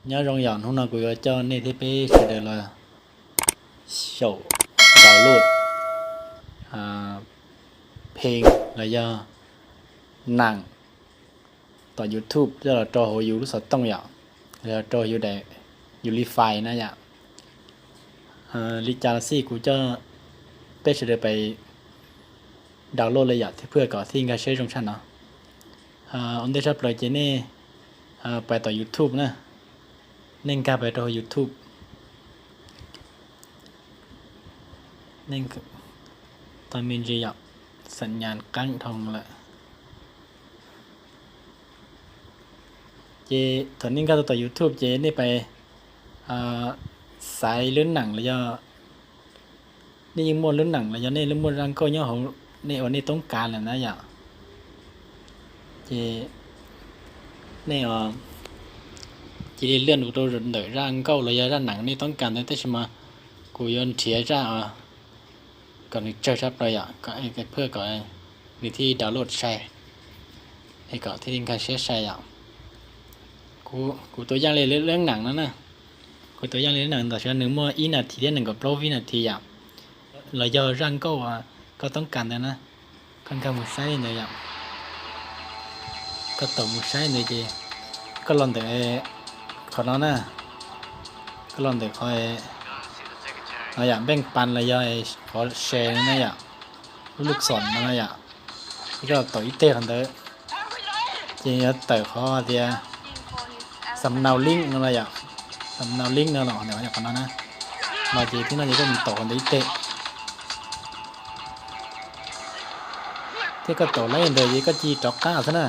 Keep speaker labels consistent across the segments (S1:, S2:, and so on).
S1: nhớ rong dọn hôm nào của cho nên thế bé sẽ được là sổ download เพลงแล้วก็หนังต่อ YouTube จะเราจอหัวอยู่รู้สึกต้องอย่างแล้วจออยู่ได้อยู่รีไฟนะอย่างลิจาร์ซี่กูจะเป้จะไปดาวน์โหลดเลยอย่างที่เพื่อก่อที่งานใช้ตรงชั้นเนาะอันเดียจะปล่อยเจนี่ไปต่อ YouTube นะเน่งการไปต่อ YouTube เน่งตอนมีจีอยากสัญญาณกั้งทองละเจตอนนี้ก็ต่อ YouTube เจนี่ไปสายเรื่องหนังแล้วก็นี่ยังม้วนเรื่องหนังแล้วก็นี่เรื่องม้วนรังก็เนี่ยของนี่วันนี้ต้องการแหละนะอย่าเจนี่เจเรื่องตัวเดือดร่างก็เลยร่างหนังนี่ต้องการแต่ใช่ไหมกูย้อนเทียจ้าก่อนนี้เจอชับเลยก็ไอ้เพื่อก่อนวิธีดาวน์โหลดใช้ไอ้ก่อนที่ทิ้งการใช้กูตัวอย่างเลยเรื่องหนังนั่นนะกูตัวอย่างเลยหนังต่อจากหนึ่งมั่วอีนาทีได้หนึ่งกับโปรวินาทีเราจะร่างก็ต้องการแต่นะค่อนข้างมือใช้เนี่ยก็ต่อมือใช้เนี่ยจีก็ลองแต่ขอน้องนะก็ลองแต่คอยเราแบ่งปันเราขอแชร์นะลูกศรนะที่ก็ต่ออีเต้กันเด้อจีจะต่อเขาเดียสำเนาลิงก์นั่นแหละสำเนาลิงก์นั่นแหละเดี๋ยวอย่างนั้นนะมาจีที่นั่นจะมีต่อกันได้เตะที่ก็ต่อไล่เดี๋ยวก็จีจ็อกก้าซะนะ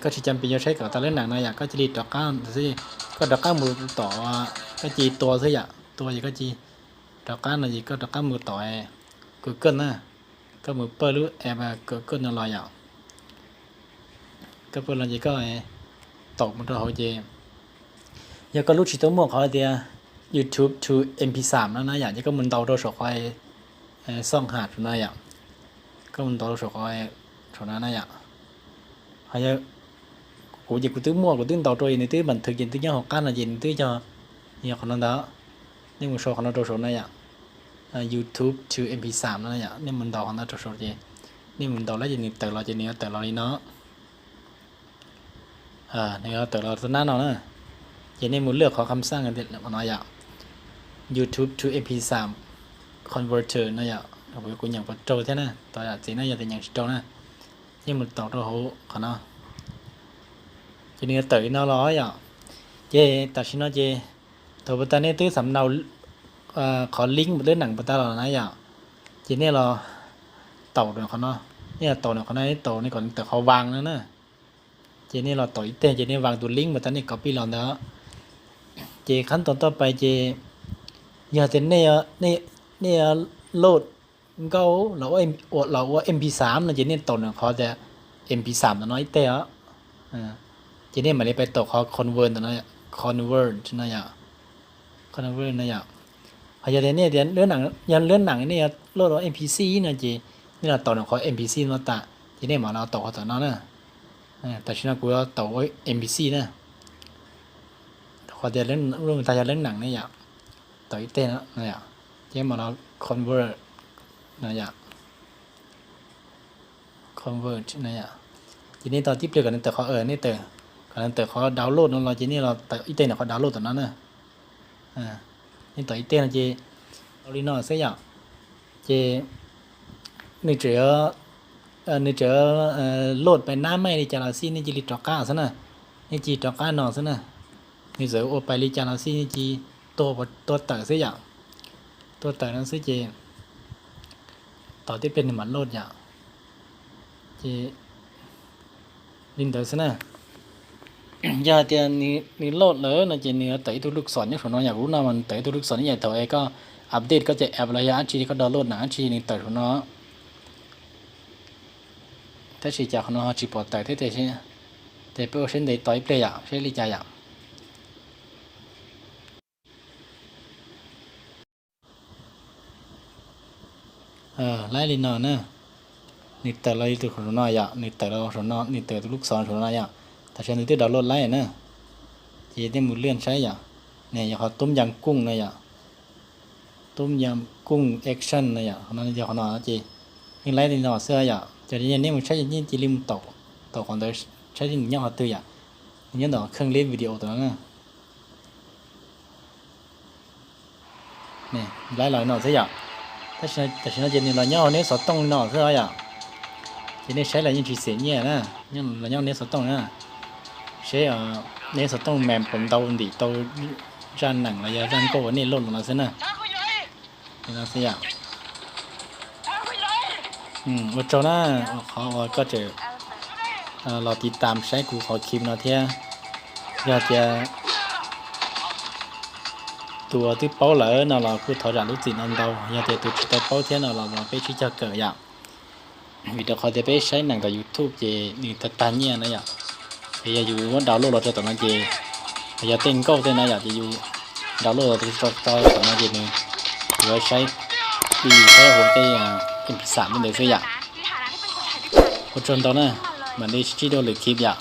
S1: ก็ที่จำเป็นจะใช้กับตาเล่นหนังนะก็จะรีจ็อกก้าสิก็จ็อกก้ามือต่อก็จีตัวซะตัวก็จีจ็อกก้านะจีก็จ็อกก้ามือต่อกูเกิลนะก็มือเปิดหรือแอบกูเกิลนั่นลอยก็เปิดแล้วจีก็ตกมันตัวเขาเจยังก็รู้ชิตัวมั่วเขาเดีย YouTube to MP3 แล้วนะอย่างนี้ก็มันเตาตัวสกอยซ่องหาดนะก็มันเตาตัวสกอยชนะนะhay làกูจะกูตื้อมั่วกูตื้อเตาตัวนี้ตื้อบันทึกยินตื้อยังหกกันนะยินตื้อcho nhiềuคนนั้นđó nhưng mà sốคนนั้นตัวสดนะYouTube to MP3 แล้วนะนี่มันเตาคนนั้นตัวสดเจนี่มันเตาแล้วยินแต่เราจะเนี้ยแต่เรานี่เนาะนี่ก็แต่เราตัวนั้นเนาะทีนี้มูลเลือกขอคำสั่งกันเด็ดมันน้อยYouTube to MP3 converter นะเอาไปกูอย่างปัจจุบันนะต่อจากสิ่งนั้นอย่างอย่างโจนะnhưng mình tạo ra hữu khả năng cho nên tự nó nói chứ ta xin nói chứ thôi bây giờ này từ sắm nào có link một đứa nặng bây giờ là nói chỉ nên là tàu được không nó là tàu được không nó tàu này còn tàu khó vàng nữa nè chỉ nên là tàu ít tiền chỉ nên vàng tụ link bây giờ này copy làm đó chỉขั้นตอนต่อไปchỉ giờ thì này loadก็เราว่า MP3 นะจีเนี่ยตัวหนึ่งเขาจะ MP3 ตัวน้อยเตะจีเนี่ยมันเลยไปตัวเขา convert ตัวน้อย convert นะconvert นะพอจะเนี่ยเดี๋ยวเรื่องหนังยันเรื่องหนังเนี่ยโหลดว่า MP4 นะจีนี่เราตัวหนึ่งเขา MP4 มาตัดจีเนี่ยมาเราตัวเขาตัวนั้นนะแต่ฉันกูว่าตัว MP4 นะเขาจะเล่นเรื่องตาจะเล่นหนังเนี่ยตัวเตะนะจีมาเรา convert นะconvert นะทีนี้ตอนที่เปลี่ยนกันแต่เขานี่แต่กันแต่เขาดาวน์โหลดนั่นเราทีนี้เราแต่อีเต้เนี่ยเขาดาวน์โหลดตอนนั้นนะนี่ต่ออีเต้นะจีเราลีนอเสียจีนี่เจอโหลดไปหน้าไม่ในจาราซีนี่จีลิตรก้าซะนะนี่จีตรก้านอซะนะนี่เสือโอไปลิจาราซีนี่จีตัวเต๋อเสียตัวเต๋อนั้นเสียจีต่อที่เป็นมันโหลดจีลินเดอร์ซะนะยาเตียนี่โหลดเลยนะจีนี่เตะตัวลูกศรเนี่ยผมอยากรู้นะมันเตะตัวลูกศรนี่ใหญ่เท่าก็อัปเดตก็จะแอประยะจีก็ดาวน์โหลดนะจีนี่เตะของน้องถ้าจีจากของน้องจีปลดเตะที่เตะใช่เตะเปอร์เซ็นต์เตะต่อยเปลี่ยใช่ลิจายไล่ลินนอนนะนี่แต่เราตัวของน้อยนี่แต่เราของน้อยนี่แต่ตัวลูกศรของน้อยแต่ฉันนี่ตัวดาวน์โหลดไล่นะ chị tem một liênใช้อ่ะเนี่ยอย่าเขาต้มยำกุ้งเลยอ่ะต้มยำกุ้งแอคชั่นเลยอ่ะเขานั่นเดียวเขาหน่อยจียังไรในหน่อเสื้ออ่ะจะได้เนี่ยมันใช้ยังจีริมต่อของเธอใช้ที่หนึ่งยังเขาตัวอ่ะยังหน่อเครื่องเล่นวิดีโอตัวนั้นเนี่ยไรหน่อยหน่อเสื้ออ่ะแต่ฉันจะเนี่ยเราเนี่ยเนี่ยสอดต้องหน่อเสื้ออ่ะจะเนี่ยใช้อะไรยังจีเสียเนี่ยนะยังเราเนี่ยสอดต้องนะใช้เนี่ยสอดต้องแมมผมเตาดิเตาจานหนังอะไรจานโก้เนี่ยล่นลงมาซะนะนี่เราเสียวันเจ้าหน้าเขาก็จะเราติดตามใช้กูขอคลิปเนาะเทียอยากจะตัวที่เป้าเหล่าเนาะเราคือถอดจากลูกศิษย์อันเดาอยากจะตัวที่เป้าเทียเนาะเราไปชี้จะเกิดอย่างวิดีโอเขาจะไปใช้หนังกับ YouTube เจนี่ตัดตาเนี่ยนะอย่างเฮียอยู่ว่าดาวน์โหลดเราจะตอนนั้นเจเฮียเต้นก็เต้นนะอยากจะอยู่ดาวน์โหลดเราจะตอนนั้นเจนึงหรือใช้ดีใช้หัวใจMP3เป็นเด็กเสียอย่างคนจนตอนนั้นมันได้ชี้โดนหรือคลิปอย่าง